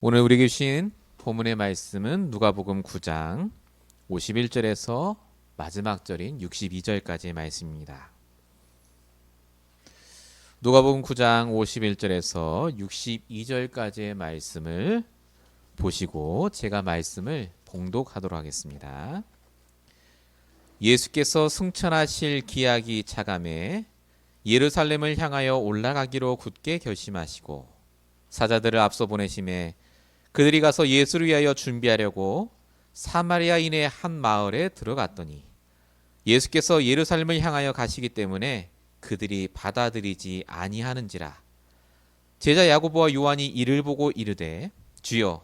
오늘 우리에게 주신 본문의 말씀은 누가복음 9장 51절에서 마지막 절인 62절까지의 말씀입니다. 누가복음 9장 51절에서 62절까지의 말씀을 보시고 제가 말씀을 봉독하도록 하겠습니다. 예수께서 승천하실 기약이 차감해 예루살렘을 향하여 올라가기로 굳게 결심하시고 사자들을 앞서 보내심에 그들이 가서 예수를 위하여 준비하려고 사마리아인의 한 마을에 들어갔더니 예수께서 예루살렘을 향하여 가시기 때문에 그들이 받아들이지 아니하는지라. 제자 야고보와 요한이 이를 보고 이르되 주여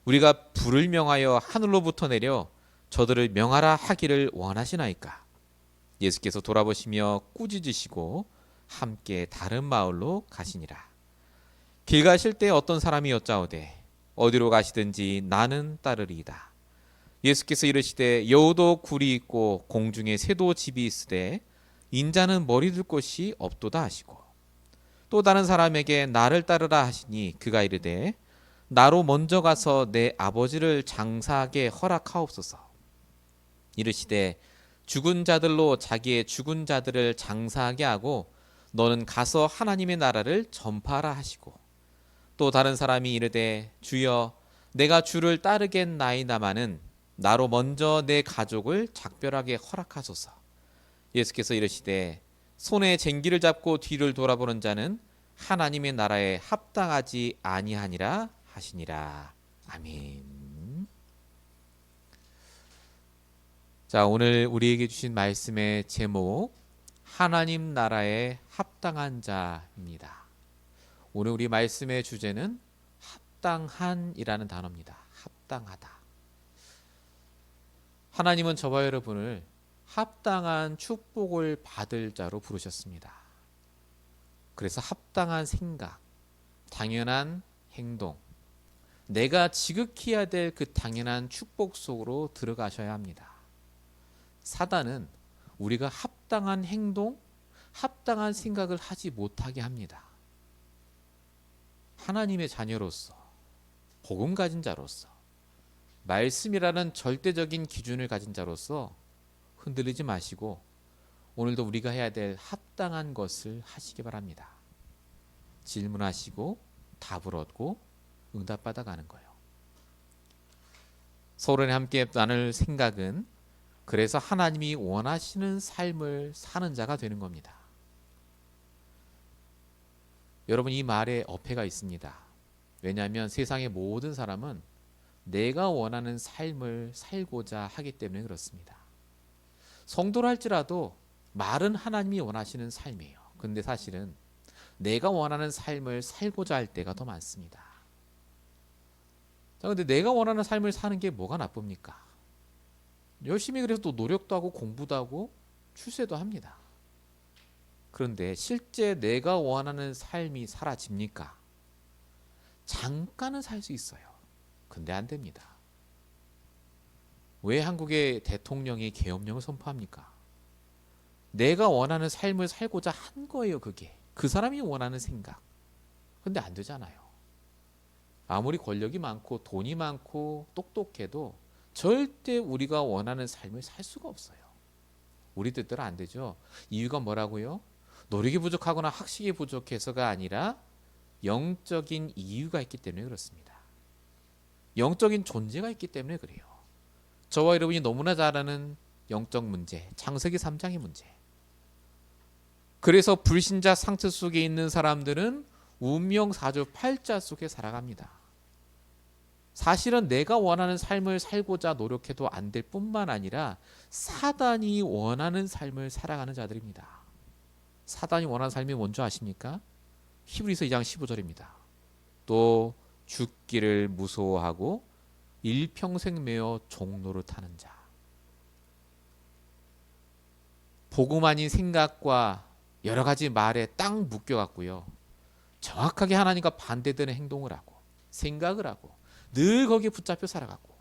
우리가 불을 명하여 하늘로부터 내려 저들을 명하라 하기를 원하시나이까. 예수께서 돌아보시며 꾸짖으시고 함께 다른 마을로 가시니라. 길 가실 때 어떤 사람이 여짜오되 어디로 가시든지 나는 따르리이다. 예수께서 이르시되 여우도 굴이 있고 공중에 새도 집이 있으되 인자는 머리 둘 곳이 없도다 하시고 또 다른 사람에게 나를 따르라 하시니 그가 이르되 나로 먼저 가서 내 아버지를 장사하게 허락하옵소서. 이르시되 죽은 자들로 자기의 죽은 자들을 장사하게 하고 너는 가서 하나님의 나라를 전파하라 하시고 또 다른 사람이 이르되 주여 내가 주를 따르겠나이다마는 나로 먼저 내 가족을 작별하게 허락하소서. 예수께서 이르시되 손에 쟁기를 잡고 뒤를 돌아보는 자는 하나님의 나라에 합당하지 아니하니라 하시니라. 아멘. 자, 오늘 우리에게 주신 말씀의 제목 하나님 나라에 합당한 자입니다. 오늘 우리 말씀의 주제는 합당한이라는 단어입니다. 합당하다. 하나님은 저와 여러분을 합당한 축복을 받을 자로 부르셨습니다. 그래서 합당한 생각, 당연한 행동, 내가 지극히 해야 될 그 당연한 축복 속으로 들어가셔야 합니다. 사단은 우리가 합당한 행동, 합당한 생각을 하지 못하게 합니다. 하나님의 자녀로서 복음 가진 자로서 말씀이라는 절대적인 기준을 가진 자로서 흔들리지 마시고 오늘도 우리가 해야 될 합당한 것을 하시기 바랍니다. 질문하시고 답을 얻고 응답받아 가는 거예요. 서론에 함께 나눌 생각은 그래서 하나님이 원하시는 삶을 사는 자가 되는 겁니다. 여러분 이 말에 어폐가 있습니다. 왜냐하면 세상의 모든 사람은 내가 원하는 삶을 살고자 하기 때문에 그렇습니다. 성도라 할지라도 말은 하나님이 원하시는 삶이에요. 근데 사실은 내가 원하는 삶을 살고자 할 때가 더 많습니다. 자, 근데 내가 원하는 삶을 사는 게 뭐가 나쁩니까? 열심히 그래서 또 노력도 하고 공부도 하고 출세도 합니다. 그런데 실제 내가 원하는 삶이 사라집니까? 잠깐은 살 수 있어요. 근데 안 됩니다. 왜 한국의 대통령이 계엄령을 선포합니까? 내가 원하는 삶을 살고자 한 거예요, 그게. 그 사람이 원하는 생각. 근데 안 되잖아요. 아무리 권력이 많고 돈이 많고 똑똑해도 절대 우리가 원하는 삶을 살 수가 없어요. 우리 뜻대로 안 되죠. 이유가 뭐라고요? 노력이 부족하거나 학식이 부족해서가 아니라 영적인 이유가 있기 때문에 그렇습니다. 영적인 존재가 있기 때문에 그래요. 저와 여러분이 너무나 잘 아는 영적 문제, 창세기 3장의 문제. 그래서 불신자 상태 속에 있는 사람들은 운명사주 팔자 속에 살아갑니다. 사실은 내가 원하는 삶을 살고자 노력해도 안 될 뿐만 아니라 사단이 원하는 삶을 살아가는 자들입니다. 사단이 원하는 삶이 뭔지 아십니까? 히브리서 2장 15절입니다. 또 죽기를 무서워하고 일평생 매어 종노릇하는 자. 복음 아닌 생각과 여러 가지 말에 딱 묶여갖고요. 정확하게 하나님과 반대되는 행동을 하고 생각을 하고 늘 거기에 붙잡혀 살아가고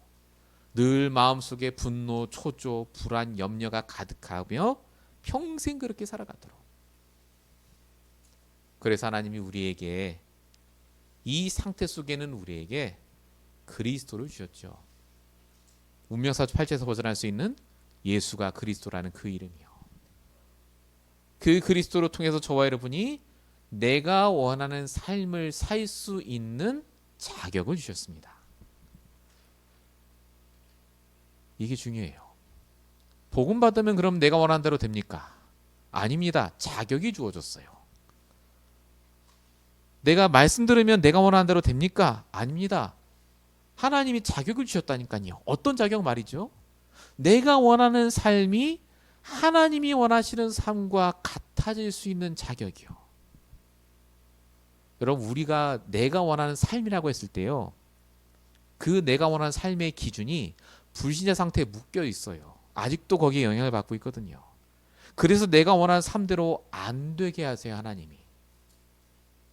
늘 마음속에 분노, 초조, 불안, 염려가 가득하며 평생 그렇게 살아가도록. 그래서 하나님이 우리에게 이 상태 속에는 우리에게 그리스도를 주셨죠. 운명사주 팔찌에서 벗어날 수 있는 예수가 그리스도라는 그 이름이요. 그 그리스도를 통해서 저와 여러분이 내가 원하는 삶을 살 수 있는 자격을 주셨습니다. 이게 중요해요. 복음 받으면 그럼 내가 원하는 대로 됩니까? 아닙니다. 자격이 주어졌어요. 내가 말씀 들으면 내가 원하는 대로 됩니까? 아닙니다. 하나님이 자격을 주셨다니까요. 어떤 자격 말이죠? 내가 원하는 삶이 하나님이 원하시는 삶과 같아질 수 있는 자격이요. 여러분, 우리가 내가 원하는 삶이라고 했을 때요, 그 내가 원하는 삶의 기준이 불신자 상태에 묶여 있어요. 아직도 거기에 영향을 받고 있거든요. 그래서 내가 원하는 삶대로 안 되게 하세요.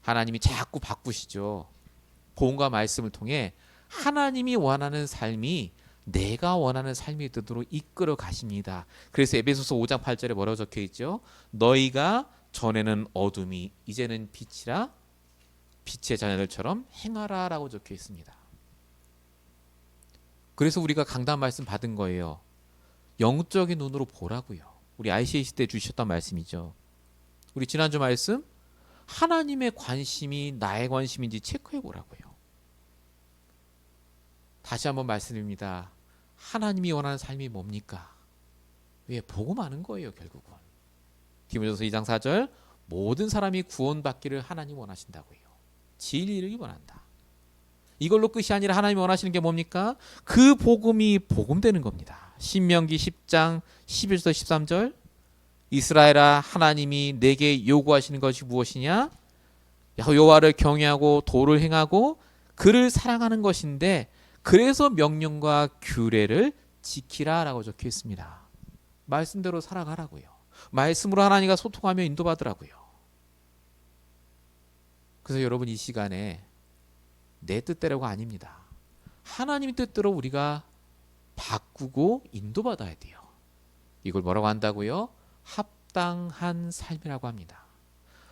하나님이 자꾸 바꾸시죠. 복음과 말씀을 통해 하나님이 원하는 삶이 내가 원하는 삶이 되도록 이끌어 가십니다. 그래서 에베소서 5장 8절에 뭐라고 적혀 있죠? 너희가 전에는 어둠이 이제는 빛이라 빛의 자녀들처럼 행하라 라고 적혀 있습니다. 그래서 우리가 강단 말씀 받은 거예요. 영적인 눈으로 보라고요. 우리 ICAC 때 주셨던 말씀이죠. 우리 지난주 말씀, 하나님의 관심이 나의 관심인지 체크해 보라고요. 다시 한번 말씀드립니다. 하나님이 원하는 삶이 뭡니까? 왜? 복음 아는 거예요, 결국은. 디모데전서 2장 4절, 모든 사람이 구원받기를 하나님 원하신다고요. 진리를 원한다. 이걸로 끝이 아니라 하나님이 원하시는 게 뭡니까? 그 복음이 복음되는 겁니다. 신명기 10장 11절 13절, 이스라엘아, 하나님이 내게 요구하시는 것이 무엇이냐? 여호와를 경외하고 도를 행하고 그를 사랑하는 것인데, 그래서 명령과 규례를 지키라 라고 적혀 있습니다. 말씀대로 살아가라고요. 말씀으로 하나님과 소통하며 인도받으라고요. 그래서 여러분, 이 시간에 내 뜻대로가 아닙니다. 하나님의 뜻대로 우리가 바꾸고 인도받아야 돼요. 이걸 뭐라고 한다고요? 합당한 삶이라고 합니다.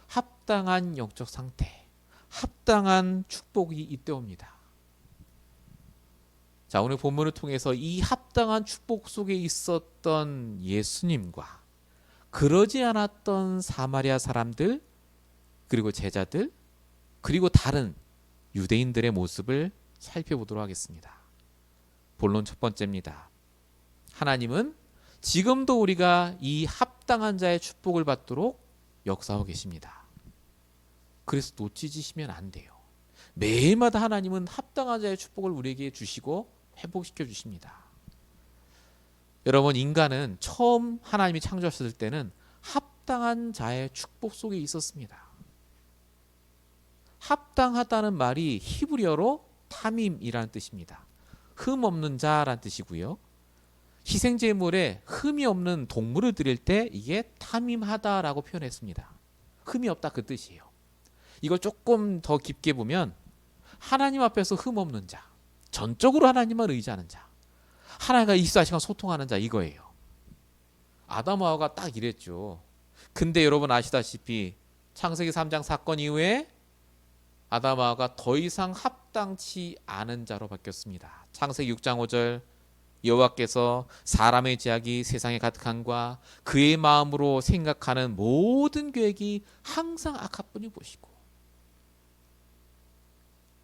합당한 영적 상태, 합당한 축복이 이때옵니다. 자, 오늘 본문을 통해서 이 합당한 축복 속에 있었던 예수님과 그러지 않았던 사마리아 사람들, 그리고 제자들, 그리고 다른 유대인들의 모습을 살펴보도록 하겠습니다. 본론 첫 번째입니다. 하나님은 지금도 우리가 이 합당한 자의 축복을 받도록 역사하고 계십니다. 그래서 놓치시면 안 돼요. 매일마다 하나님은 합당한 자의 축복을 우리에게 주시고 회복시켜 주십니다. 여러분, 인간은 처음 하나님이 창조하셨을 때는 합당한 자의 축복 속에 있었습니다. 합당하다는 말이 히브리어로 타밈이라는 뜻입니다. 흠 없는 자라는 뜻이고요. 희생제물에 흠이 없는 동물을 드릴 때 이게 타밈하다라고 표현했습니다. 흠이 없다, 그 뜻이에요. 이걸 조금 더 깊게 보면 하나님 앞에서 흠 없는 자, 전적으로 하나님만 의지하는 자, 하나님과 24시간 소통하는 자, 이거예요. 아담과 하와가 딱 이랬죠. 근데 여러분 아시다시피 창세기 3장 사건 이후에 아담과 하와가 더 이상 합당치 않은 자로 바뀌었습니다. 창세기 6장 5절, 여호와께서 사람의 제약이 세상에 가득한과 그의 마음으로 생각하는 모든 계획이 항상 악합뿐이 보시고,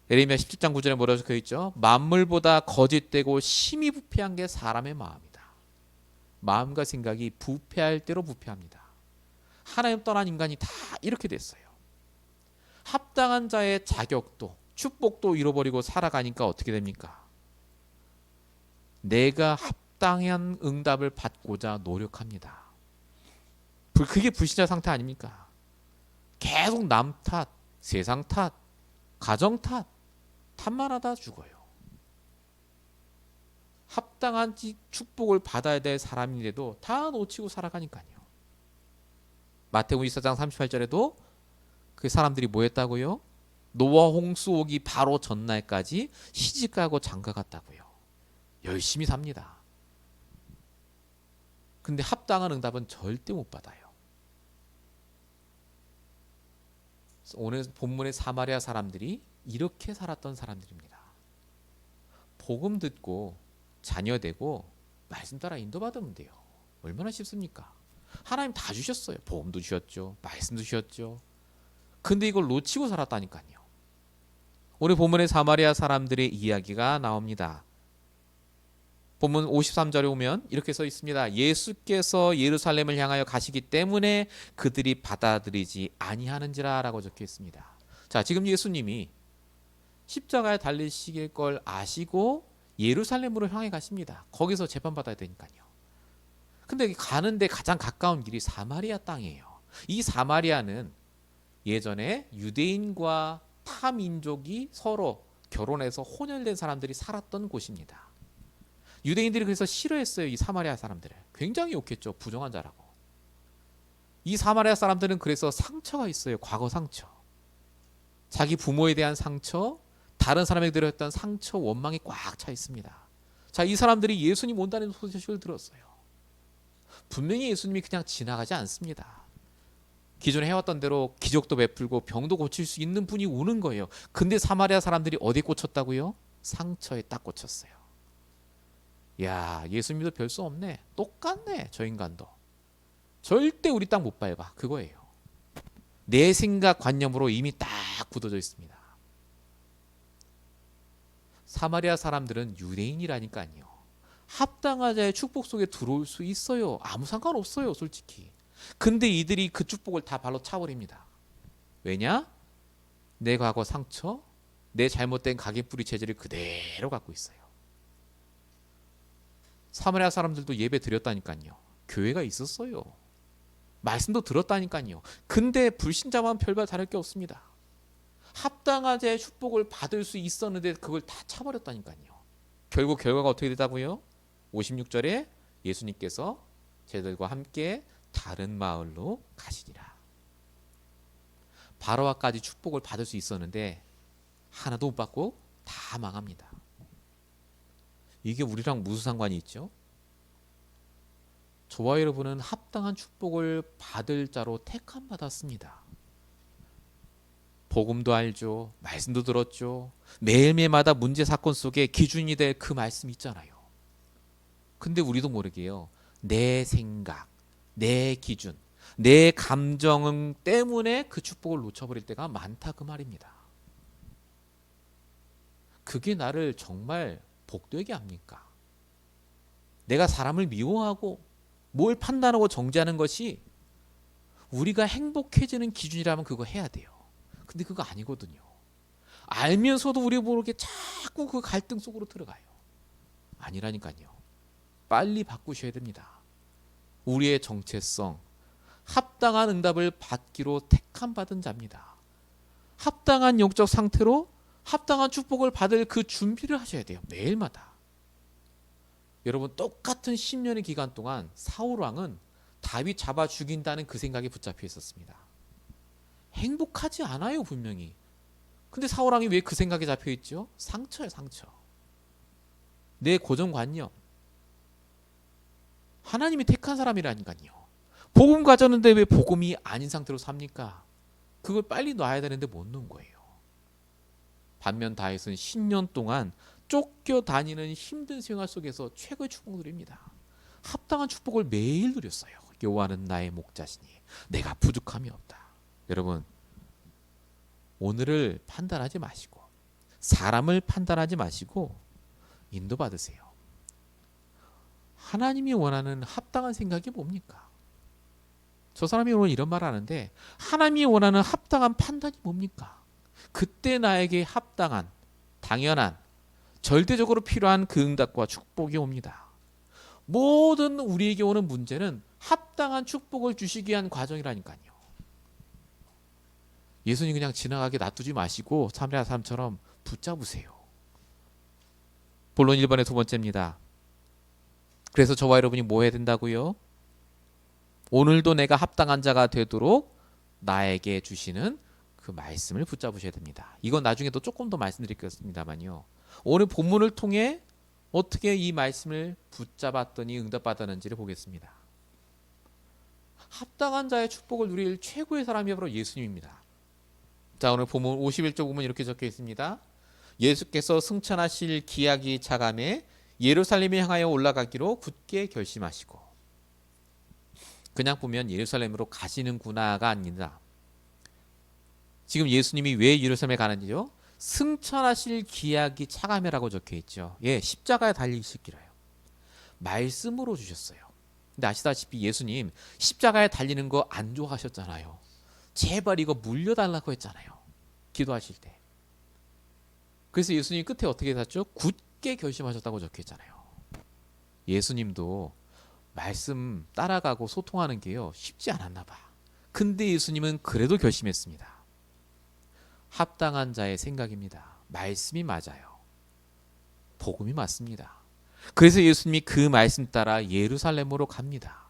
예레미야 17장 9절에 뭐라고 적혀 있죠? 만물보다 거짓되고 심히 부패한 게 사람의 마음이다. 마음과 생각이 부패할 대로 부패합니다. 하나님 떠난 인간이 다 이렇게 됐어요. 합당한 자의 자격도 축복도 잃어버리고 살아가니까 어떻게 됩니까? 내가 합당한 응답을 받고자 노력합니다. 그게 불신자 상태 아닙니까? 계속 남 탓, 세상 탓, 가정 탓, 탓만 하다 죽어요. 합당한 축복을 받아야 될 사람인데도 다 놓치고 살아가니까요. 마태복음 24장 38절에도 그 사람들이 뭐 했다고요? 노아 홍수 오기 바로 전날까지 시집가고 장가갔다고요. 열심히 삽니다. 근데 합당한 응답은 절대 못 받아요. 오늘 본문의 사마리아 사람들이 이렇게 살았던 사람들입니다. 복음 듣고 자녀되고 말씀 따라 인도받으면 돼요. 얼마나 쉽습니까? 하나님 다 주셨어요. 복음도 주셨죠. 말씀도 주셨죠. 근데 이걸 놓치고 살았다니까요. 오늘 본문의 사마리아 사람들의 이야기가 나옵니다. 본문 53절에 오면 이렇게 써 있습니다. 예수께서 예루살렘을 향하여 가시기 때문에 그들이 받아들이지 아니하는지라 라고 적혀 있습니다. 자, 지금 예수님이 십자가에 달리실 걸 아시고 예루살렘으로 향해 가십니다. 거기서 재판받아야 되니까요. 근데 가는데 가장 가까운 길이 사마리아 땅이에요. 이 사마리아는 예전에 유대인과 타 민족이 서로 결혼해서 혼혈된 사람들이 살았던 곳입니다. 유대인들이 그래서 싫어했어요. 이 사마리아 사람들을. 굉장히 욕했죠. 부정한 자라고. 이 사마리아 사람들은 그래서 상처가 있어요. 과거 상처. 자기 부모에 대한 상처, 다른 사람에게 들었던 상처, 원망이 꽉 차 있습니다. 자, 이 사람들이 예수님 온다는 소식을 들었어요. 분명히 예수님이 그냥 지나가지 않습니다. 기존에 해왔던 대로 기적도 베풀고 병도 고칠 수 있는 분이 오는 거예요. 근데 사마리아 사람들이 어디에 꽂혔다고요? 상처에 딱 꽂혔어요. 야, 예수님도 별 수 없네. 똑같네, 저 인간도. 절대 우리 땅 못 밟아. 그거예요. 내 생각 관념으로 이미 딱 굳어져 있습니다. 사마리아 사람들은 유대인이라니까요. 합당한 자의 축복 속에 들어올 수 있어요. 아무 상관없어요, 솔직히. 근데 이들이 그 축복을 다 발로 차버립니다. 왜냐? 내 과거 상처, 내 잘못된 가계뿌리 체질을 그대로 갖고 있어요. 사마리아 사람들도 예배 드렸다니까요. 교회가 있었어요. 말씀도 들었다니까요. 근데 불신자만 별반 다를 게 없습니다. 합당한 자의 축복을 받을 수 있었는데 그걸 다 차버렸다니까요. 결국 결과가 어떻게 되다고요? 56절에 예수님께서 쟤들과 함께 다른 마을로 가시니라. 바로와까지 축복을 받을 수 있었는데 하나도 못 받고 다 망합니다. 이게 우리랑 무슨 상관이 있죠? 저와 여러분은 합당한 축복을 받을 자로 택함 받았습니다. 복음도 알죠. 말씀도 들었죠. 매일매일마다 문제 사건 속에 기준이 될 그 말씀 있잖아요. 근데 우리도 모르게요. 내 생각, 내 기준, 내 감정 때문에 그 축복을 놓쳐버릴 때가 많다 그 말입니다. 그게 나를 정말 복되게 합니까? 내가 사람을 미워하고 뭘 판단하고 정죄하는 것이 우리가 행복해지는 기준이라면 그거 해야 돼요. 근데 그거 아니거든요. 알면서도 우리 모르게 자꾸 그 갈등 속으로 들어가요. 아니라니까요. 빨리 바꾸셔야 됩니다. 우리의 정체성, 합당한 응답을 받기로 택함 받은 자입니다. 합당한 영적 상태로 합당한 축복을 받을 그 준비를 하셔야 돼요. 매일마다. 여러분, 똑같은 10년의 기간 동안 사울 왕은 다윗 잡아 죽인다는 그 생각에 붙잡혀 있었습니다. 행복하지 않아요, 분명히. 근데 사울 왕이 왜 그 생각에 잡혀 있죠? 상처예요, 상처. 내 고정관념. 하나님이 택한 사람이라니까요. 복음 가졌는데 왜 복음이 아닌 상태로 삽니까? 그걸 빨리 놔야 되는데 못 놓은 거예요. 반면 다윗은 10년 동안 쫓겨다니는 힘든 생활 속에서 최고의 축복을 누립니다. 합당한 축복을 매일 누렸어요. 여호와는 나의 목자시니 내가 부족함이 없다. 여러분, 오늘을 판단하지 마시고 사람을 판단하지 마시고 인도받으세요. 하나님이 원하는 합당한 생각이 뭡니까? 저 사람이 오늘 이런 말 하는데 하나님이 원하는 합당한 판단이 뭡니까? 그때 나에게 합당한, 당연한, 절대적으로 필요한 그 응답과 축복이 옵니다. 모든 우리에게 오는 문제는 합당한 축복을 주시기 위한 과정이라니까요. 예수님 그냥 지나가게 놔두지 마시고 사마리아 사람처럼 붙잡으세요. 본론 1번의 두 번째입니다. 그래서 저와 여러분이 뭐 해야 된다고요? 오늘도 내가 합당한 자가 되도록 나에게 주시는 그 말씀을 붙잡으셔야 됩니다. 이건 나중에 또 조금 더 말씀드리겠습니다만요. 오늘 본문을 통해 어떻게 이 말씀을 붙잡았더니 응답받았는지를 보겠습니다. 합당한 자의 축복을 누릴 최고의 사람이 바로 예수님입니다. 자, 오늘 본문 51쪽 보면 이렇게 적혀 있습니다. 예수께서 승천하실 기약이 차감해 예루살렘에 향하여 올라가기로 굳게 결심하시고, 그냥 보면 예루살렘으로 가시는구나가 아닙니다. 지금 예수님이 왜 예루살렘에 가는지요? 승천하실 기약이 차감이라고 적혀 있죠. 예, 십자가에 달리시기로요. 말씀으로 주셨어요. 근데 아시다시피 예수님 십자가에 달리는 거 안 좋아하셨잖아요. 제발 이거 물려달라고 했잖아요. 기도하실 때. 그래서 예수님 끝에 어떻게 했죠? 굳게 결심하셨다고 적혀 있잖아요. 예수님도 말씀 따라가고 소통하는 게요 쉽지 않았나 봐. 근데 예수님은 그래도 결심했습니다. 합당한 자의 생각입니다. 말씀이 맞아요. 복음이 맞습니다. 그래서 예수님이 그 말씀 따라 예루살렘으로 갑니다.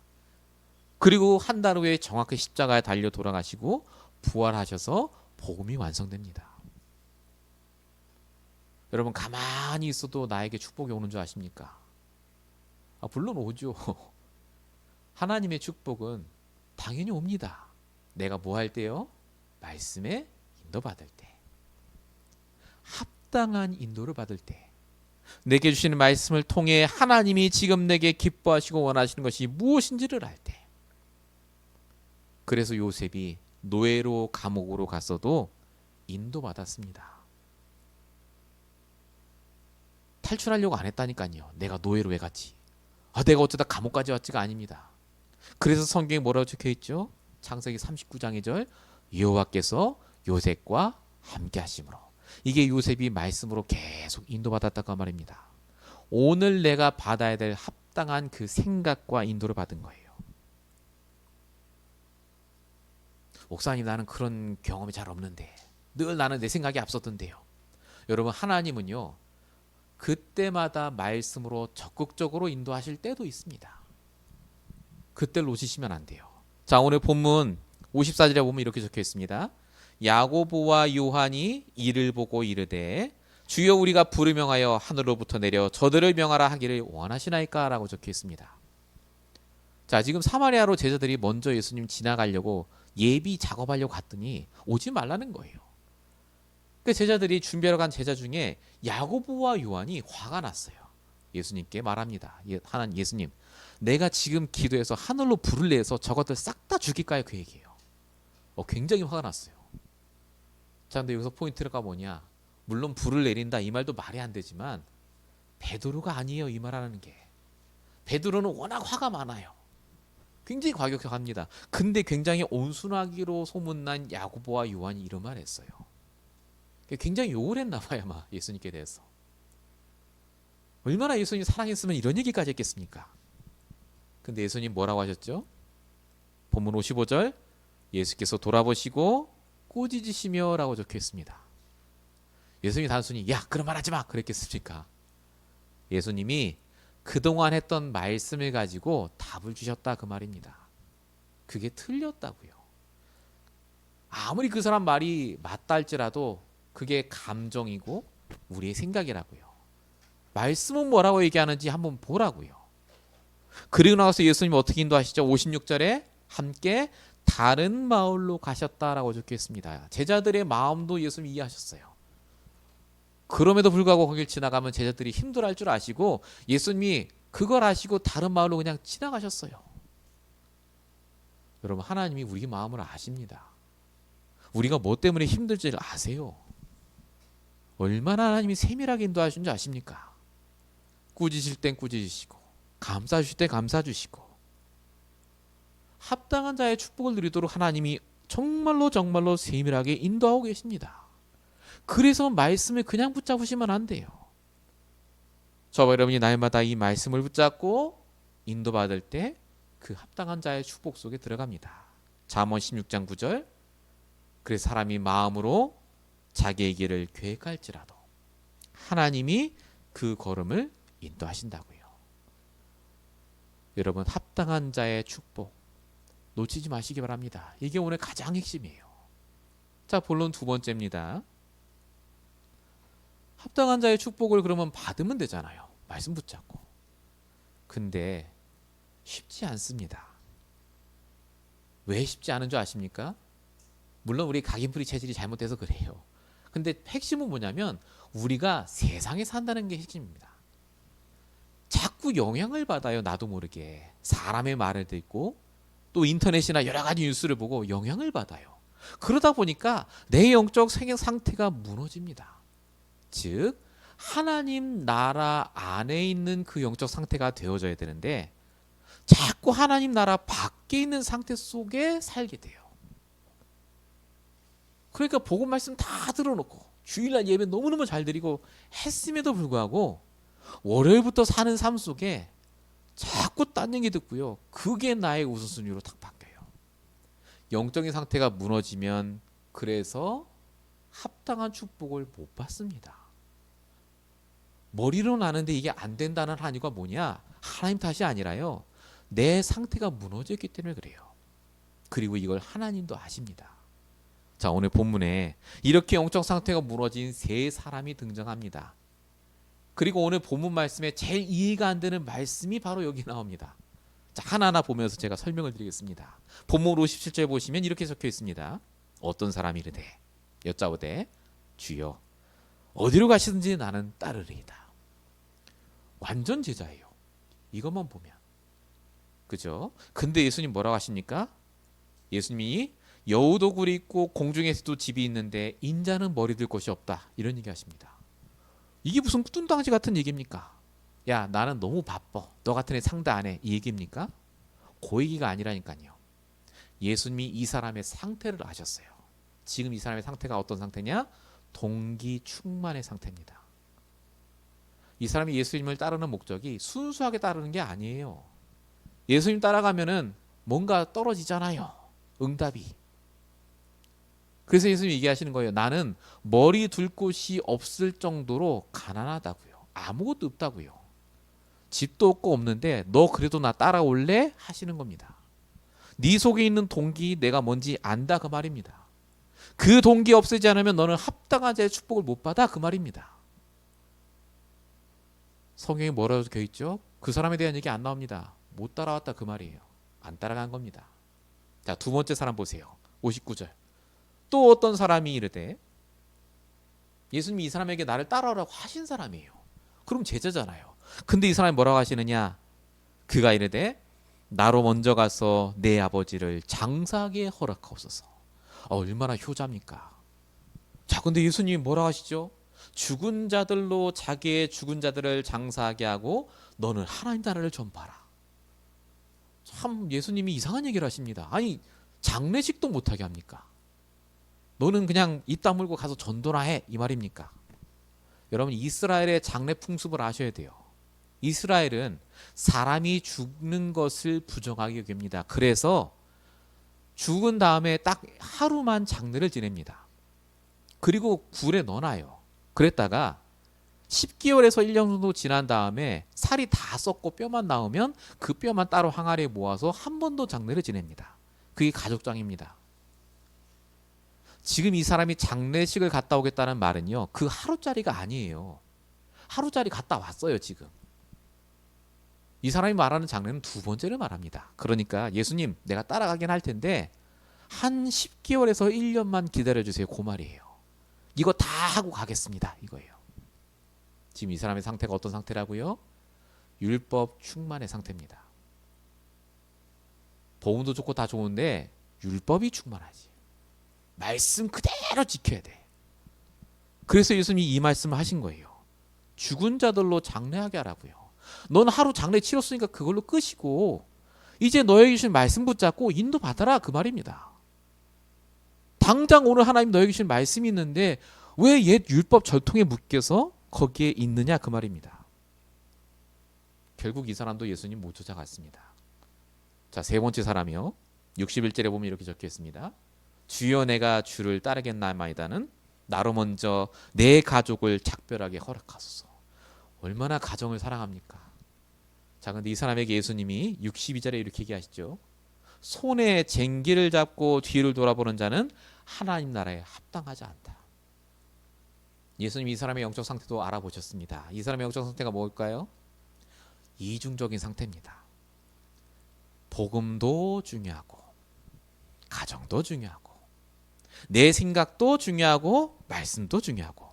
그리고 한 달 후에 정확히 십자가에 달려 돌아가시고 부활하셔서 복음이 완성됩니다. 여러분, 가만히 있어도 나에게 축복이 오는 줄 아십니까? 물론 오죠. 하나님의 축복은 당연히 옵니다. 내가 뭐 할 때요? 말씀에 인도받을 때, 합당한 인도를 받을 때, 내게 주시는 말씀을 통해 하나님이 지금 내게 기뻐하시고 원하시는 것이 무엇인지를 알 때. 그래서 요셉이 노예로 감옥으로 갔어도 인도받았습니다. 탈출하려고 안 했다니까요. 내가 노예로 왜 갔지? 내가 어쩌다 감옥까지 왔지가 아닙니다. 그래서 성경에 뭐라고 적혀 있죠? 창세기 39장 2절, 여호와께서 요셉과 함께 하심으로. 이게 요셉이 말씀으로 계속 인도받았다고 말입니다. 오늘 내가 받아야 될 합당한 그 생각과 인도를 받은 거예요. 목사님, 나는 그런 경험이 잘 없는데, 늘 나는 내 생각이 앞섰던데요. 여러분, 하나님은요 그때마다 말씀으로 적극적으로 인도하실 때도 있습니다. 그때를 놓치시면 안 돼요. 자, 오늘 본문 54절에 보면 이렇게 적혀 있습니다. 야고보와 요한이 이를 보고 이르되 주여, 우리가 불을 명하여 하늘로부터 내려 저들을 명하라 하기를 원하시나이까? 라고 적혀 있습니다. 자, 지금 사마리아로 제자들이 먼저 예수님 지나가려고 예비 작업하려고 갔더니 오지 말라는 거예요. 그 제자들이 준비하러 간 제자 중에 야고보와 요한이 화가 났어요. 예수님께 말합니다. 예수님, 내가 지금 기도해서 하늘로 불을 내서 저것들 싹 다 죽일까요? 그 얘기예요. 굉장히 화가 났어요. 자, 근데 여기서 포인트가 뭐냐? 물론 불을 내린다 이 말도 말이 안 되지만 베드로가 아니에요, 이 말하는 게. 베드로는 워낙 화가 많아요. 굉장히 과격합니다. 근데 굉장히 온순하기로 소문난 야고보와 요한이 이런 말 했어요. 굉장히 욕을 했나 봐요, 아마 예수님께 대해서. 얼마나 예수님 사랑했으면 이런 얘기까지 했겠습니까? 근데 예수님 뭐라고 하셨죠? 본문 55절, 예수께서 돌아보시고 꾸짖으시며 라고 적혀 있습니다. 예수님이 단순히 야, 그런 말 하지 마 그랬겠습니까? 예수님이 그동안 했던 말씀을 가지고 답을 주셨다, 그 말입니다. 그게 틀렸다고요. 아무리 그 사람 말이 맞다 할지라도 그게 감정이고 우리의 생각이라고요. 말씀은 뭐라고 얘기하는지 한번 보라고요. 그리고 나서 예수님 어떻게 인도하시죠? 56절에 함께 다른 마을로 가셨다라고 적혀 있습니다. 제자들의 마음도 예수님이 이해하셨어요. 그럼에도 불구하고 거길 지나가면 제자들이 힘들어할 줄 아시고 예수님이 그걸 아시고 다른 마을로 그냥 지나가셨어요. 여러분, 하나님이 우리 마음을 아십니다. 우리가 뭐 때문에 힘들지를 아세요. 얼마나 하나님이 세밀하게 인도하신 줄 아십니까? 꾸짖으실 땐 꾸짖으시고 감사 주실 때 감사 주시고, 합당한 자의 축복을 누리도록 하나님이 정말로 정말로 세밀하게 인도하고 계십니다. 그래서 말씀을 그냥 붙잡으시면 안 돼요. 저와 여러분이 날마다 이 말씀을 붙잡고 인도받을 때 그 합당한 자의 축복 속에 들어갑니다. 잠언 16장 9절, 그래서 사람이 마음으로 자기의 길을 계획할지라도 하나님이 그 걸음을 인도하신다고요. 여러분, 합당한 자의 축복 놓치지 마시기 바랍니다. 이게 오늘 가장 핵심이에요. 자, 본론 두 번째입니다. 합당한 자의 축복을 그러면 받으면 되잖아요. 말씀 붙잡고. 근데 쉽지 않습니다. 왜 쉽지 않은 줄 아십니까? 물론 우리 각인풀이 체질이 잘못돼서 그래요. 근데 핵심은 뭐냐면 우리가 세상에 산다는 게 핵심입니다. 자꾸 영향을 받아요. 나도 모르게. 사람의 말을 듣고 또 인터넷이나 여러 가지 뉴스를 보고 영향을 받아요. 그러다 보니까 내 영적 상태가 무너집니다. 즉 하나님 나라 안에 있는 그 영적 상태가 되어져야 되는데 자꾸 하나님 나라 밖에 있는 상태 속에 살게 돼요. 그러니까 복음 말씀 다 들어놓고 주일날 예배 너무너무 잘 드리고 했음에도 불구하고 월요일부터 사는 삶 속에 자꾸 딴 얘기 듣고요. 그게 나의 우선순위로 딱 바뀌어요. 영적인 상태가 무너지면 그래서 합당한 축복을 못 받습니다. 머리로 나는데 이게 안 된다는 한이유가 뭐냐? 하나님 탓이 아니라요. 내 상태가 무너졌기 때문에 그래요. 그리고 이걸 하나님도 아십니다. 자, 오늘 본문에 이렇게 영적 상태가 무너진 세 사람이 등장합니다. 그리고 오늘 본문 말씀에 제일 이해가 안 되는 말씀이 바로 여기 나옵니다. 자, 하나하나 보면서 제가 설명을 드리겠습니다. 본문 57절 보시면 이렇게 적혀 있습니다. 어떤 사람이 이르되 여짜오되 주여 어디로 가시든지 나는 따르리이다. 완전 제자예요. 이것만 보면. 그죠? 근데 예수님 뭐라고 하십니까? 예수님이 여우도굴이 있고 공중에서도 집이 있는데 인자는 머리 들 곳이 없다. 이런 얘기 하십니다. 이게 무슨 뚱땅지 같은 얘기입니까? 야, 나는 너무 바빠. 너 같은 애 상대 안 해. 이 얘기입니까? 그 얘기가 아니라니까요. 예수님이 이 사람의 상태를 아셨어요. 지금 이 사람의 상태가 어떤 상태냐? 동기 충만의 상태입니다. 이 사람이 예수님을 따르는 목적이 순수하게 따르는 게 아니에요. 예수님 따라가면은 뭔가 떨어지잖아요. 응답이. 그래서 예수님이 얘기하시는 거예요. 나는 머리 둘 곳이 없을 정도로 가난하다고요. 아무것도 없다고요. 집도 없고 없는데 너 그래도 나 따라올래? 하시는 겁니다. 네 속에 있는 동기 내가 뭔지 안다 그 말입니다. 그 동기 없애지 않으면 너는 합당한 자의 축복을 못 받아 그 말입니다. 성경에 뭐라고 적혀 있죠? 그 사람에 대한 얘기 안 나옵니다. 못 따라왔다 그 말이에요. 안 따라간 겁니다. 자, 두 번째 사람 보세요. 59절. 또 어떤 사람이 이르되 예수님이 이 사람에게 나를 따라오라고 하신 사람이에요. 그럼 제자잖아요. 근데 이 사람이 뭐라고 하시느냐? 그가 이르되 나로 먼저 가서 내 아버지를 장사하게 허락하옵소서. 얼마나 효자입니까? 자, 근데 예수님이 뭐라고 하시죠? 죽은 자들로 자기의 죽은 자들을 장사하게 하고 너는 하나님 나라를 전파하라. 참 예수님이 이상한 얘기를 하십니다. 아니 장례식도 못하게 합니까? 너는 그냥 입 다물고 가서 전도나 해 이 말입니까? 여러분 이스라엘의 장례 풍습을 아셔야 돼요. 이스라엘은 사람이 죽는 것을 부정하게 여깁니다. 그래서 죽은 다음에 딱 하루만 장례를 지냅니다. 그리고 굴에 넣어놔요. 그랬다가 10개월에서 1년 정도 지난 다음에 살이 다 썩고 뼈만 나오면 그 뼈만 따로 항아리에 모아서 한 번 더 장례를 지냅니다. 그게 가족장입니다. 지금 이 사람이 장례식을 갔다 오겠다는 말은요. 그 하루짜리가 아니에요. 하루짜리 갔다 왔어요 지금. 이 사람이 말하는 장례는 두 번째를 말합니다. 그러니까 예수님 내가 따라가긴 할 텐데 한 10개월에서 1년만 기다려주세요. 그 말이에요. 이거 다 하고 가겠습니다. 이거예요. 지금 이 사람의 상태가 어떤 상태라고요? 율법 충만의 상태입니다. 복음도 좋고 다 좋은데 율법이 충만하지. 말씀 그대로 지켜야 돼. 그래서 예수님이 이 말씀을 하신 거예요. 죽은 자들로 장례하게 하라고요. 넌 하루 장례 치렀으니까 그걸로 끝이고 이제 너에게 주신 말씀 붙잡고 인도 받아라 그 말입니다. 당장 오늘 하나님 너에게 주신 말씀이 있는데 왜 옛 율법 절통에 묶여서 거기에 있느냐 그 말입니다. 결국 이 사람도 예수님 못 쫓아갔습니다. 자, 세 번째 사람이요. 61절에 보면 이렇게 적혀 있습니다. 주여 내가 주를 따르겠나이다는 나로 먼저 내 가족을 작별하게 허락하소서. 얼마나 가정을 사랑합니까? 자, 근데 이 사람에게 예수님이 62절에 이렇게 얘기하시죠. 손에 쟁기를 잡고 뒤를 돌아보는 자는 하나님 나라에 합당하지 않다. 예수님이 이 사람의 영적 상태도 알아보셨습니다. 이 사람의 영적 상태가 뭘까요? 이중적인 상태입니다. 복음도 중요하고 가정도 중요하고 내 생각도 중요하고 말씀도 중요하고.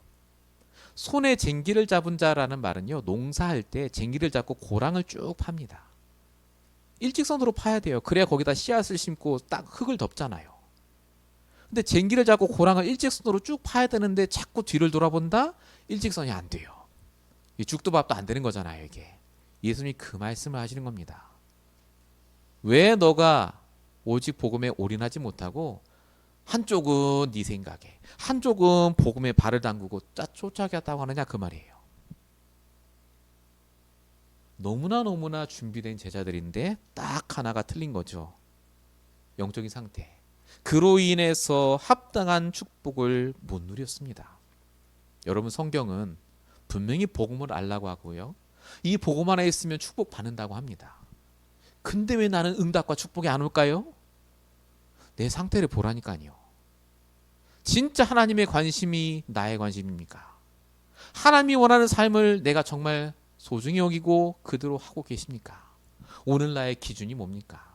손에 쟁기를 잡은 자라는 말은요, 농사할 때 쟁기를 잡고 고랑을 쭉 팝니다. 일직선으로 파야 돼요. 그래야 거기다 씨앗을 심고 딱 흙을 덮잖아요. 근데 쟁기를 잡고 고랑을 일직선으로 쭉 파야 되는데 자꾸 뒤를 돌아본다? 일직선이 안 돼요. 이 죽도 밥도 안 되는 거잖아요, 이게. 예수님이 그 말씀을 하시는 겁니다. 왜 너가 오직 복음에 올인하지 못하고 한쪽은 네 생각에, 한쪽은 복음에 발을 담그고 쫓아가겠다고 하느냐, 그 말이에요. 너무나 준비된 제자들인데 딱 하나가 틀린 거죠. 영적인 상태. 그로 인해서 합당한 축복을 못 누렸습니다. 여러분, 성경은 분명히 복음을 알라고 하고요, 이 복음 안에 있으면 축복 받는다고 합니다. 근데 왜 나는 응답과 축복이 안 올까요? 내 상태를 보라니까요. 진짜 하나님의 관심이 나의 관심입니까? 하나님이 원하는 삶을 내가 정말 소중히 여기고 그대로 하고 계십니까? 오늘 나의 기준이 뭡니까?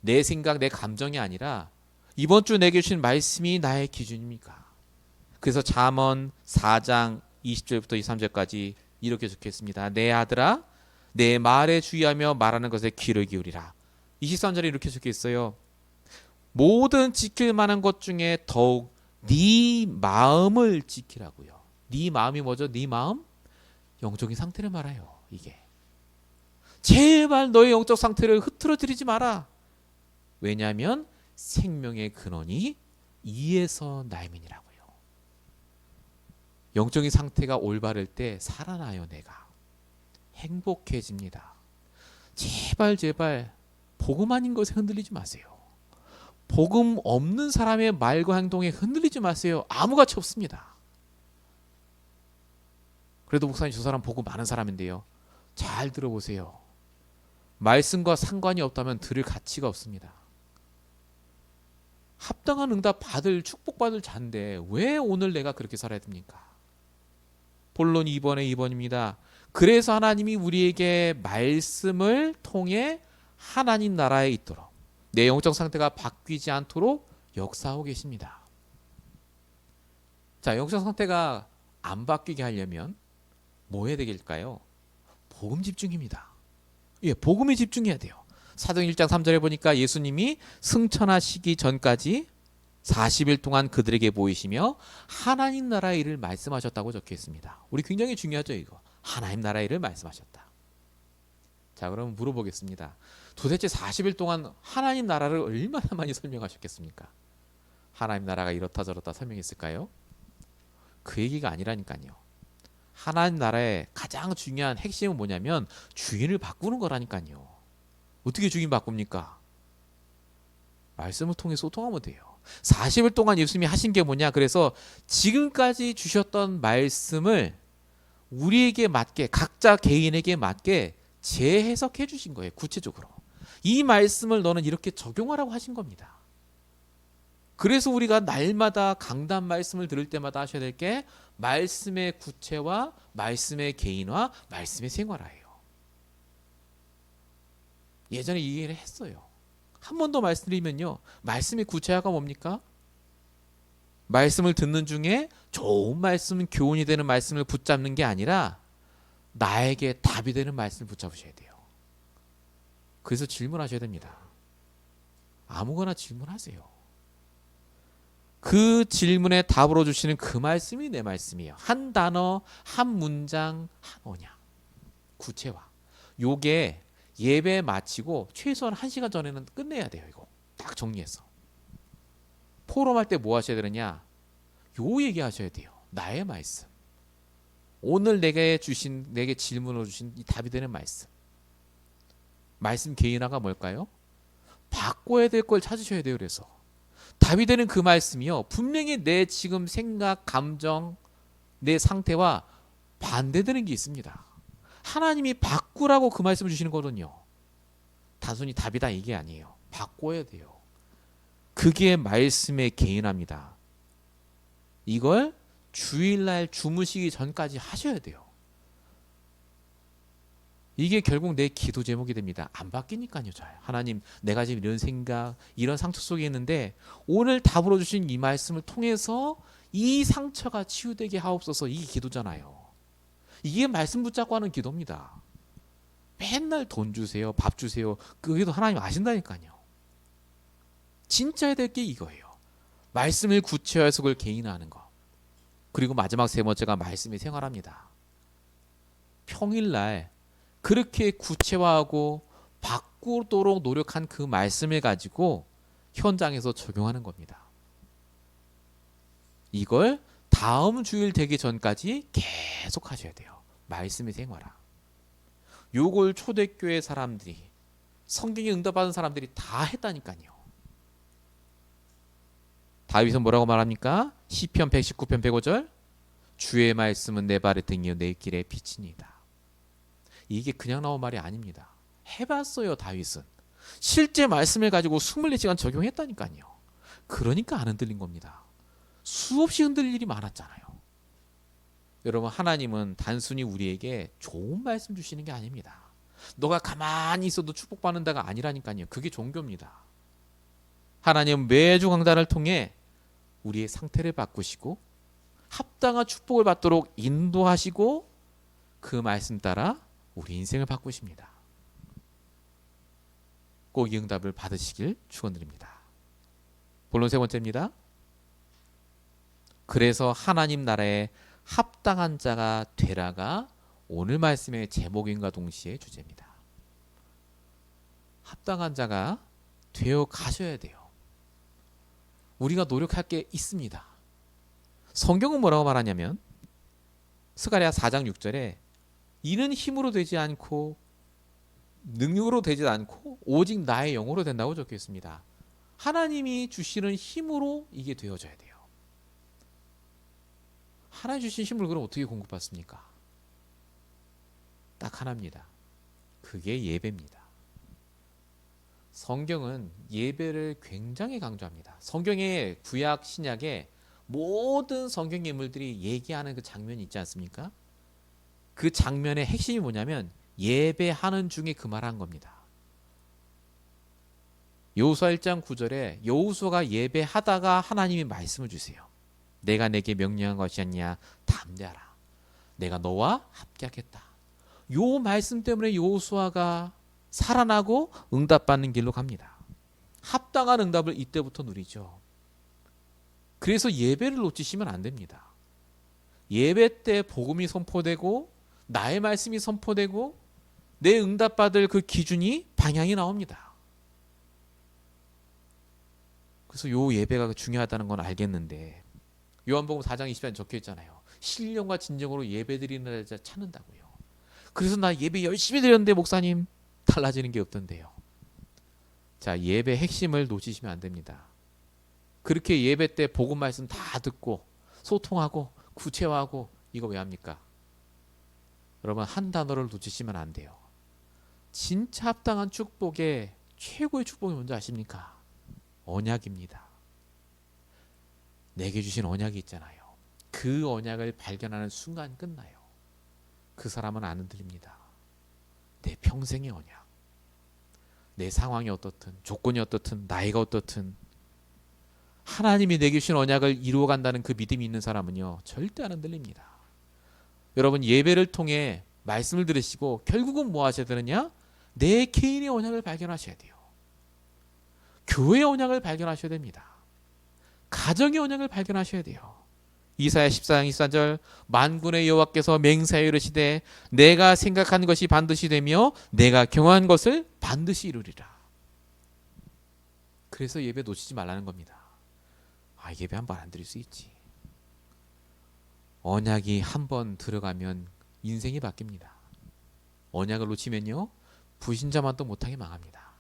내 생각, 내 감정이 아니라 이번 주 내게 주신 말씀이 나의 기준입니까? 그래서 잠언 4장 20절부터 23절까지 이렇게 적혀있습니다. 내 아들아, 내 말에 주의하며 말하는 것에 귀를 기울이라. 23절에 이렇게 적혀있어요. 모든 지킬 만한 것 중에 더욱 네 마음을 지키라고요. 네 마음이 뭐죠? 네 마음? 영적인 상태를 말해요. 이게 제발 너의 영적 상태를 흐트러뜨리지 마라. 왜냐하면 생명의 근원이 이에서 나임이니라고요. 영적인 상태가 올바를 때 살아나요. 내가 행복해집니다. 제발 복음 아닌 것에 흔들리지 마세요. 복음 없는 사람의 말과 행동에 흔들리지 마세요. 아무 가치 없습니다. 그래도 목사님, 저 사람 복음 많은 사람인데요. 잘 들어보세요. 말씀과 상관이 없다면 들을 가치가 없습니다. 합당한 응답 받을, 축복받을 자인데 왜 오늘 내가 그렇게 살아야 됩니까? 본론 2번입니다. 그래서 하나님이 우리에게 말씀을 통해 하나님 나라에 있도록, 내 영적 상태가 바뀌지 않도록 역사하고 계십니다. 자, 영적 상태가 안 바뀌게 하려면 뭐 해야 되겠을까요? 복음 집중입니다. 예, 복음에 집중해야 돼요. 사도행 1장 3절에 보니까 예수님이 승천하시기 전까지 40일 동안 그들에게 보이시며 하나님 나라의 일을 말씀하셨다고 적혀 있습니다. 우리 굉장히 중요하죠, 이거. 하나님 나라의 일을 말씀하셨다. 자, 그럼 물어보겠습니다. 도대체 40일 동안 하나님 나라를 얼마나 많이 설명하셨겠습니까? 하나님 나라가 이렇다 저렇다 설명했을까요? 그 얘기가 아니라니까요. 하나님 나라의 가장 중요한 핵심은 뭐냐면 주인을 바꾸는 거라니까요. 어떻게 주인 바꿉니까? 말씀을 통해 소통하면 돼요. 40일 동안 예수님이 하신 게 뭐냐? 그래서 지금까지 주셨던 말씀을 우리에게 맞게, 각자 개인에게 맞게 재해석해 주신 거예요. 구체적으로. 이 말씀을 너는 이렇게 적용하라고 하신 겁니다. 그래서 우리가 날마다 강단 말씀을 들을 때마다 하셔야 될 게 말씀의 구체화, 말씀의 개인화, 말씀의 생활화예요. 예전에 이 얘기를 했어요. 한 번 더 말씀드리면요, 말씀의 구체화가 뭡니까? 말씀을 듣는 중에 좋은 말씀, 교훈이 되는 말씀을 붙잡는 게 아니라 나에게 답이 되는 말씀을 붙잡으셔야 돼요. 그래서 질문하셔야 됩니다. 아무거나 질문하세요. 그 질문에 답으로 주시는 그 말씀이 내 말씀이에요. 한 단어, 한 문장, 한 언약, 구체화. 요게 예배 마치고 최소한 1시간 전에는 끝내야 돼요. 이거 딱 정리해서. 포럼할 때 뭐 하셔야 되느냐? 요 얘기하셔야 돼요. 나의 말씀. 오늘 내게 질문을 주신 이 답이 되는 말씀. 말씀 개인화가 뭘까요? 바꿔야 될 걸 찾으셔야 돼요. 그래서 답이 되는 그 말씀이요, 분명히 내 지금 생각, 감정, 내 상태와 반대되는 게 있습니다. 하나님이 바꾸라고 그 말씀을 주시는 거거든요. 단순히 답이다 이게 아니에요. 바꿔야 돼요. 그게 말씀의 개인화입니다. 이걸 주일날 주무시기 전까지 하셔야 돼요. 이게 결국 내 기도 제목이 됩니다. 안 바뀌니까요. 잘. 하나님, 내가 지금 이런 생각, 이런 상처 속에 있는데 오늘 답으로 주신 이 말씀을 통해서 이 상처가 치유되게 하옵소서. 이게 기도잖아요. 이게 말씀 붙잡고 하는 기도입니다. 맨날 돈 주세요, 밥 주세요. 그게도 하나님 아신다니까요. 진짜 해야 될 게 이거예요. 말씀을 구체화해서 그걸 개인화하는 거. 그리고 마지막 세 번째가 말씀의 생활합니다. 평일날 그렇게 구체화하고 바꾸도록 노력한 그 말씀을 가지고 현장에서 적용하는 겁니다. 이걸 다음 주일 되기 전까지 계속 하셔야 돼요. 말씀의 생활화. 요걸 초대교회 사람들이, 성경에 응답받은 사람들이 다 했다니까요. 다윗은 뭐라고 말합니까? 시편 119편 105절, 주의 말씀은 내 발의 등이요 내 길의 빛이니이다. 이게 그냥 나온 말이 아닙니다. 해봤어요. 다윗은 실제 말씀을 가지고 24시간 적용했다니까요. 그러니까 안 흔들린 겁니다. 수없이 흔들릴 일이 많았잖아요. 여러분, 하나님은 단순히 우리에게 좋은 말씀 주시는 게 아닙니다. 너가 가만히 있어도 축복받는다가 아니라니까요. 그게 종교입니다. 하나님은 매주 강단을 통해 우리의 상태를 바꾸시고 합당한 축복을 받도록 인도하시고 그 말씀 따라 우리 인생을 바꾸십니다. 꼭 이 응답을 받으시길 축원드립니다. 본론 세 번째입니다. 그래서 하나님 나라에 합당한 자가 되라가 오늘 말씀의 제목인과 동시에 주제입니다. 합당한 자가 되어 가셔야 돼요. 우리가 노력할 게 있습니다. 성경은 뭐라고 말하냐면 스가랴 4장 6절에 이는 힘으로 되지 않고 능력으로 되지 않고 오직 나의 영으로 된다고 적혀 있습니다. 하나님이 주시는 힘으로 이게 되어져야 돼요. 하나님 주신 힘을 그럼 어떻게 공급받습니까? 딱 하나입니다. 그게 예배입니다. 성경은 예배를 굉장히 강조합니다. 성경의 구약 신약에 모든 성경 인물들이 얘기하는 그 장면이 있지 않습니까? 그 장면의 핵심이 뭐냐면 예배하는 중에 그 말한 겁니다. 여호수아 1장 9절에 여호수아가 예배하다가 하나님이 말씀을 주세요. 내가 내게 명령한 것이 아니냐 담대하라. 내가 너와 함께하겠다. 요 말씀 때문에 여호수아가 살아나고 응답받는 길로 갑니다. 합당한 응답을 이때부터 누리죠. 그래서 예배를 놓치시면 안 됩니다. 예배 때 복음이 선포되고 나의 말씀이 선포되고 내 응답받을 그 기준이 방향이 나옵니다. 그래서 요 예배가 중요하다는 건 알겠는데 요한복음 4장 20절에 적혀 있잖아요. 신령과 진정으로 예배드리는 자 찾는다고요. 그래서 나 예배 열심히 드렸는데 목사님 달라지는 게 없던데요. 자, 예배 핵심을 놓치시면 안 됩니다. 그렇게 예배 때 복음 말씀 다 듣고 소통하고 구체화하고 이거 왜 합니까? 여러분, 한 단어를 놓치시면 안 돼요. 진짜 합당한 축복의 최고의 축복이 뭔지 아십니까? 언약입니다. 내게 주신 언약이 있잖아요. 그 언약을 발견하는 순간 끝나요. 그 사람은 안 흔들립니다. 내 평생의 언약. 내 상황이 어떻든 조건이 어떻든 나이가 어떻든 하나님이 내게 주신 언약을 이루어간다는 그 믿음이 있는 사람은요 절대 안 흔들립니다. 여러분, 예배를 통해 말씀을 들으시고 결국은 뭐 하셔야 되느냐? 내 개인의 언약을 발견하셔야 돼요. 교회의 언약을 발견하셔야 됩니다. 가정의 언약을 발견하셔야 돼요. 이사야 14장 24절 만군의 여호와께서 맹세하여 이르시되 내가 생각한 것이 반드시 되며 내가 경한 것을 반드시 이루리라. 그래서 예배 놓치지 말라는 겁니다. 아, 예배 한 번 안 드릴 수 있지. 언약이 한 번 들어가면 인생이 바뀝니다. 언약을 놓치면요 불신자만도 못하게 망합니다.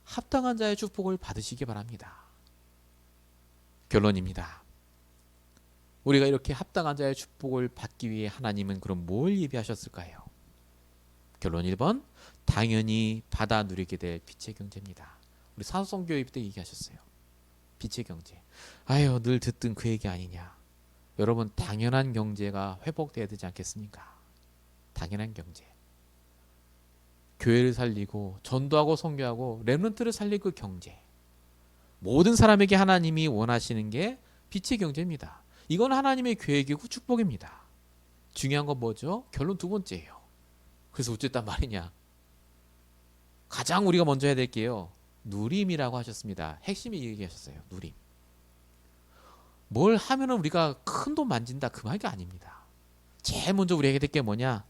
합당한 자의 축복을 받으시기 바랍니다. 결론입니다. 우리가 이렇게 합당한 자의 축복을 받기 위해 하나님은 그럼 뭘 예비하셨을까요? 결론 1번, 당연히 받아 누리게 될 빛의 경제입니다. 우리 사도성교회 때 얘기하셨어요. 빛의 경제. 아유, 늘 듣던 그 얘기 아니냐. 여러분, 당연한 경제가 회복돼야 되지 않겠습니까? 당연한 경제. 교회를 살리고 전도하고 선교하고 렘넌트를 살리고 그 경제. 모든 사람에게 하나님이 원하시는 게 빛의 경제입니다. 이건 하나님의 계획이고 축복입니다. 중요한 건 뭐죠? 결론 두 번째예요. 그래서 어쨌단 말이냐? 가장 우리가 먼저 해야 될 게요. 누림이라고 하셨습니다. 핵심이 얘기하셨어요. 누림. 뭘 하면은 우리가 큰 돈 만진다 그 말이 아닙니다. 제일 먼저 우리에게 될 게 뭐냐?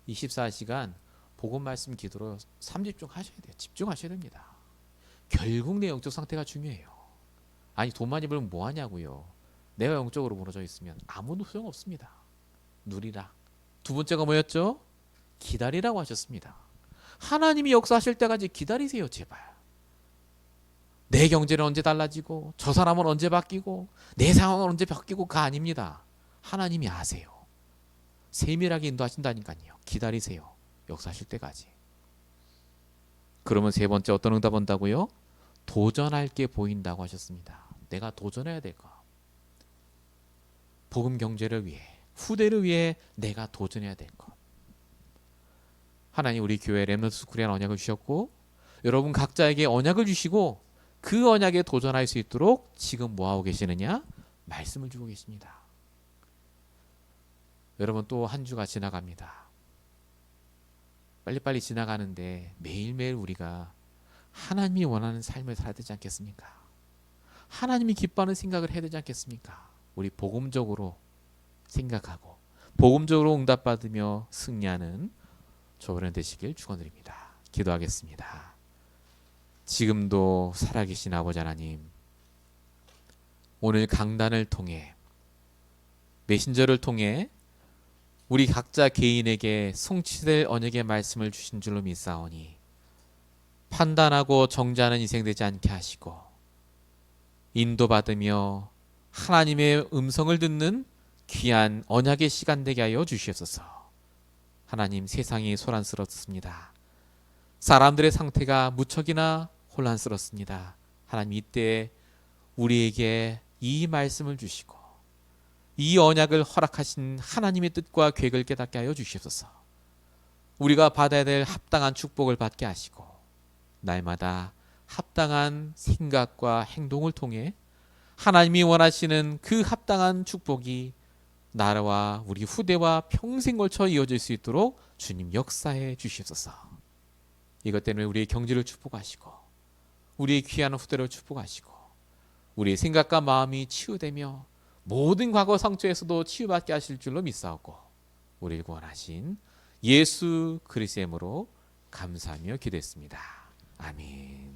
24시간 복음 말씀 기도로 3집중 하셔야 돼요. 집중하셔야 됩니다. 결국 내 영적 상태가 중요해요. 아니 돈 많이 벌면 뭐 하냐고요. 내가 영적으로 무너져 있으면 아무도 소용 없습니다. 누리라. 두 번째가 뭐였죠? 기다리라고 하셨습니다. 하나님이 역사하실 때까지 기다리세요, 제발. 내 경제는 언제 달라지고 저 사람은 언제 바뀌고 내 상황은 언제 바뀌고가 아닙니다. 하나님이 아세요. 세밀하게 인도하신다니까요. 기다리세요. 역사하실 때까지. 그러면 세 번째 어떤 응답 온다고요? 도전할 게 보인다고 하셨습니다. 내가 도전해야 될 거. 복음 경제를 위해, 후대를 위해 내가 도전해야 될 것. 하나님 우리 교회 렘넌트 스쿨에 언약을 주셨고 여러분 각자에게 언약을 주시고 그 언약에 도전할 수 있도록 지금 뭐하고 계시느냐? 말씀을 주고 계십니다. 여러분 또 한 주가 지나갑니다. 빨리빨리 지나가는데 매일매일 우리가 하나님이 원하는 삶을 살아야 되지 않겠습니까? 하나님이 기뻐하는 생각을 해야 되지 않겠습니까? 우리 복음적으로 생각하고 복음적으로 응답받으며 승리하는 저번에 되시길 축원드립니다. 기도하겠습니다. 지금도 살아계신 아버지 하나님, 오늘 강단을 통해 메신저를 통해 우리 각자 개인에게 성취될 언약의 말씀을 주신 줄로 믿사오니 판단하고 정죄하는 인생 되지 않게 하시고 인도받으며 하나님의 음성을 듣는 귀한 언약의 시간 되게 하여 주시옵소서. 하나님 세상이 소란스럽습니다. 사람들의 상태가 무척이나 혼란스럽습니다. 하나님 이때 우리에게 이 말씀을 주시고 이 언약을 허락하신 하나님의 뜻과 계획을 깨닫게 하여 주시옵소서. 우리가 받아야 될 합당한 축복을 받게 하시고 날마다 합당한 생각과 행동을 통해 하나님이 원하시는 그 합당한 축복이 나라와 우리 후대와 평생 걸쳐 이어질 수 있도록 주님 역사해 주시옵소서. 이것 때문에 우리의 경제를 축복하시고 우리의 귀한 후대를 축복하시고 우리의 생각과 마음이 치유되며 모든 과거 상처에서도 치유받게 하실 줄로 믿사오고 우리를 구원하신 예수 그리스도의 이름으로 감사하며 기도했습니다. 아멘.